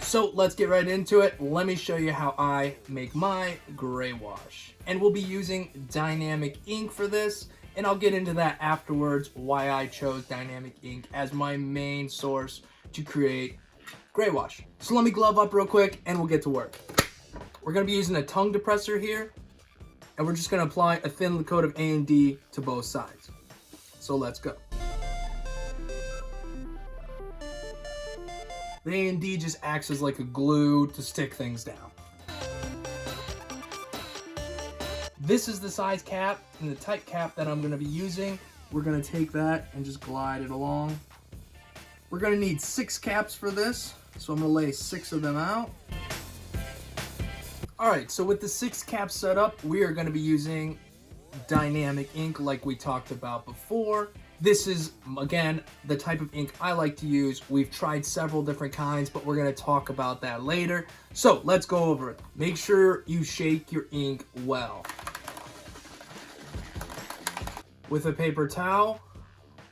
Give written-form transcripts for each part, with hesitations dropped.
So let's get right into it. Let me show you how I make my gray wash. And we'll be using dynamic ink for this, and I'll get into that afterwards, why I chose dynamic ink as my main source to create gray wash. So let me glove up real quick and we'll get to work. We're gonna be using a tongue depressor here, and we're just gonna apply a thin coat of A&D to both sides. So let's go. The A&D just acts as like a glue to stick things down. This is the size cap and the type cap that I'm gonna be using. We're gonna take that and just glide it along. We're gonna need 6 caps for this, so I'm gonna lay 6 of them out. All right, so with the 6 caps set up, we are gonna be using dynamic ink like we talked about before. This is, again, the type of ink I like to use. We've tried several different kinds, but we're gonna talk about that later. So let's go over it. Make sure you shake your ink well. With a paper towel,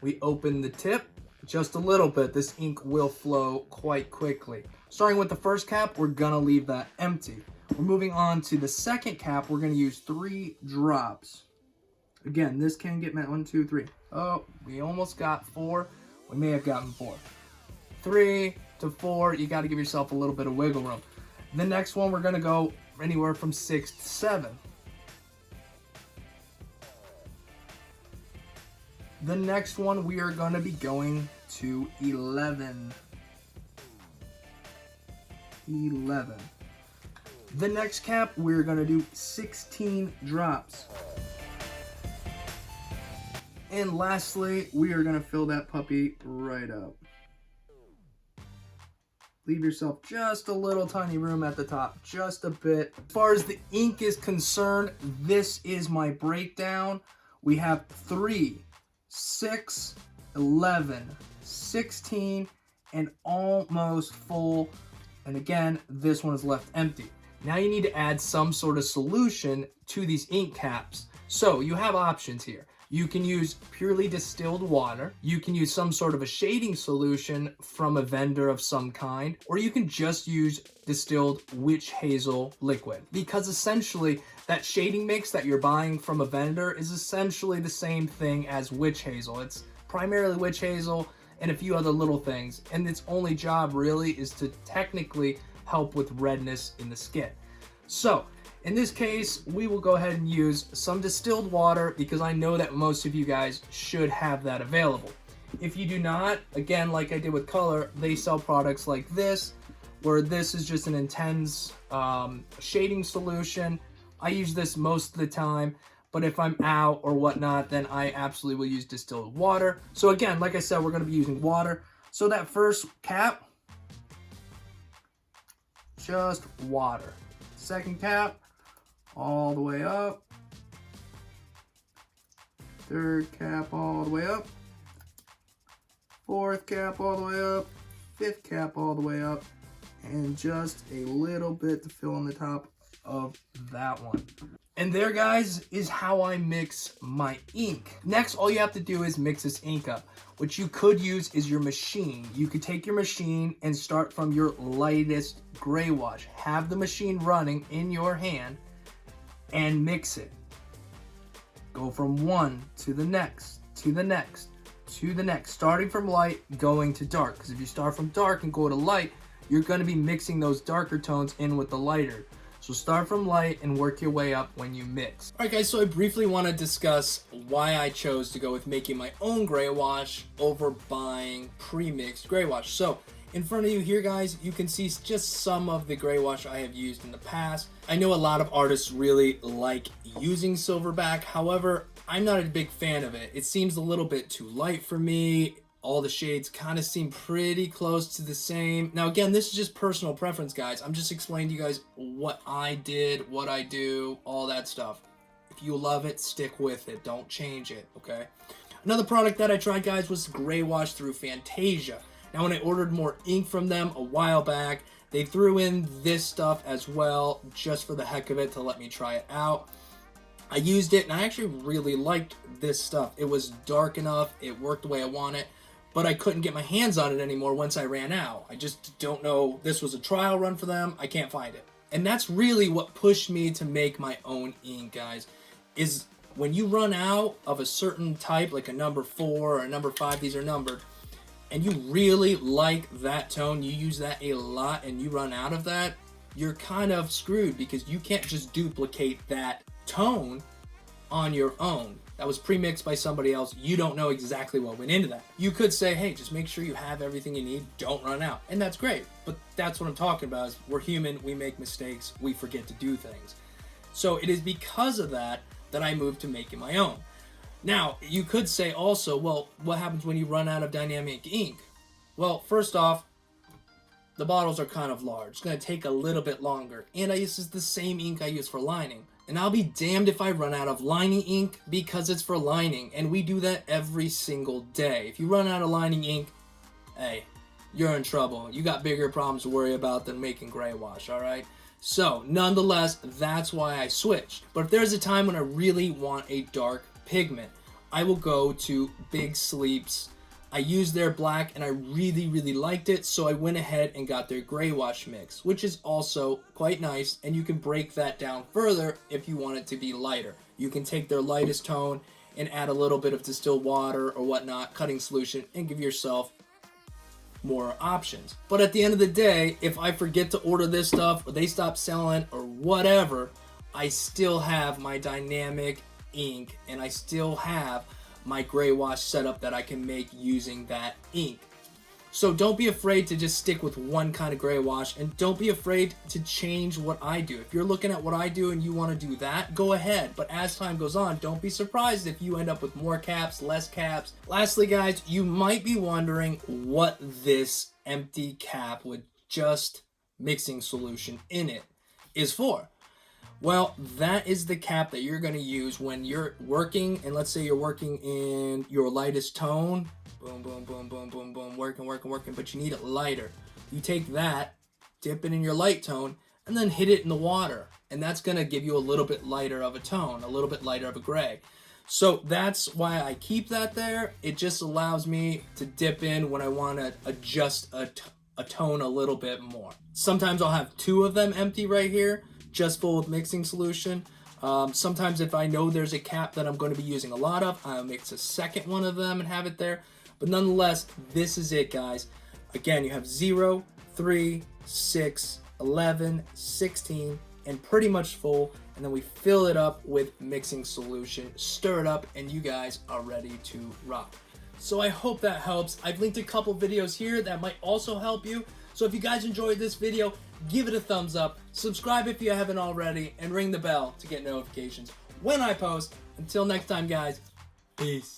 we open the tip just a little bit. This ink will flow quite quickly. Starting with the first cap, we're gonna leave that empty. We're moving on to the second cap. We're gonna use 3 drops. Again, this can get met 1, 2, 3. Oh, we almost got 4. We may have gotten 4. 3 to 4, you gotta give yourself a little bit of wiggle room. The next one, we're gonna go anywhere from 6 to 7. The next one, we are gonna be going to 11. 11. The next cap, we're gonna do 16 drops. And lastly, we are gonna fill that puppy right up. Leave yourself just a little tiny room at the top, just a bit. As far as the ink is concerned, this is my breakdown. We have 3, 6, 11, 16, and almost full. And again, this one is left empty. Now you need to add some sort of solution to these ink caps. So you have options here. You can use purely distilled water. You can use some sort of a shading solution from a vendor of some kind, or you can just use distilled witch hazel liquid, because essentially that shading mix that you're buying from a vendor is essentially the same thing as witch hazel. It's primarily witch hazel and a few other little things, and its only job really is to technically help with redness in the skin. So in this case, we will go ahead and use some distilled water because I know that most of you guys should have that available. If you do not, again, like I did with color, they sell products like this, where this is just an intense shading solution. I use this most of the time, but if I'm out or whatnot, then I absolutely will use distilled water. So again, like I said, we're gonna be using water. So that first cap, just water. Second cap, all the way up. Third cap all the way up. Fourth cap all the way up. Fifth cap all the way up. And just a little bit to fill on the top of that one. And there, guys, is how I mix my ink. Next, all you have to do is mix this ink up. What you could use is your machine. You could take your machine and start from your lightest gray wash. Have the machine running in your hand and mix it. Go from one to the next, to the next, to the next, starting from light, going to dark. Because if you start from dark and go to light, you're going to be mixing those darker tones in with the lighter. So start from light and work your way up when you mix. All right, guys, so I briefly want to discuss why I chose to go with making my own gray wash over buying pre-mixed gray wash. So in front of you here, guys, you can see just some of the gray wash I have used in the past. I know a lot of artists really like using Silverback. However, I'm not a big fan of it. It seems a little bit too light for me. All the shades kind of seem pretty close to the same. Now, again, this is just personal preference, guys. I'm just explaining to you guys what I did, what I do, all that stuff. If you love it, stick with it. Don't change it, okay? Another product that I tried, guys, was gray wash through Fantasia. Now, when I ordered more ink from them a while back, they threw in this stuff as well, just for the heck of it, to let me try it out. I used it, and I actually really liked this stuff. It was dark enough. It worked the way I want it. but I couldn't get my hands on it anymore once I ran out. I just don't know. This was a trial run for them. I can't find it. And that's really what pushed me to make my own ink, guys, is when you run out of a certain type, like a number 4 or a number 5, these are numbered, and you really like that tone, you use that a lot, and you run out of that, you're kind of screwed because you can't just duplicate that tone on your own. That was pre-mixed by somebody else. You don't know exactly what went into that. You could say, hey, just make sure you have everything you need. Don't run out. And that's great. But that's what I'm talking about is we're human. We make mistakes. We forget to do things. So it is because of that that I moved to making my own. Now, you could say also, well, what happens when you run out of dynamic ink? Well, first off, the bottles are kind of large. It's going to take a little bit longer. And I use the same ink I use for lining. And I'll be damned if I run out of lining ink because it's for lining. And we do that every single day. If you run out of lining ink, hey, you're in trouble. You got bigger problems to worry about than making gray wash, all right? So, nonetheless, that's why I switched. But if there's a time when I really want a dark pigment, I will go to Big Sleep's. I used their black and I really, really liked it, so I went ahead and got their gray wash mix, which is also quite nice, and you can break that down further if you want it to be lighter. You can take their lightest tone and add a little bit of distilled water or whatnot, cutting solution, and give yourself more options. But at the end of the day, if I forget to order this stuff or they stop selling or whatever, I still have my dynamic ink and I still have my gray wash setup that I can make using that ink. So don't be afraid to just stick with one kind of gray wash, and don't be afraid to change what I do. If you're looking at what I do and you want to do that, go ahead. But as time goes on, don't be surprised if you end up with more caps, less caps. Lastly, guys, you might be wondering what this empty cap with just mixing solution in it is for. Well, that is the cap that you're going to use when you're working, and let's say you're working in your lightest tone. Boom, boom, boom, boom, boom, boom, working, but you need it lighter. You take that, dip it in your light tone, and then hit it in the water. And that's going to give you a little bit lighter of a tone, a little bit lighter of a gray. So that's why I keep that there. It just allows me to dip in when I want to adjust a tone a little bit more. Sometimes I'll have 2 of them empty right here, just full of mixing solution. Sometimes if I know there's a cap that I'm going to be using a lot of, I'll mix a second one of them and have it there. But nonetheless, this is it, guys. Again, you have 0, 3, 6, 11, 16, and pretty much full. And then we fill it up with mixing solution, stir it up, and you guys are ready to rock. So I hope that helps. I've linked a couple videos here that might also help you. So if you guys enjoyed this video, give it a thumbs up, subscribe if you haven't already, and ring the bell to get notifications when I post. Until next time, guys, peace.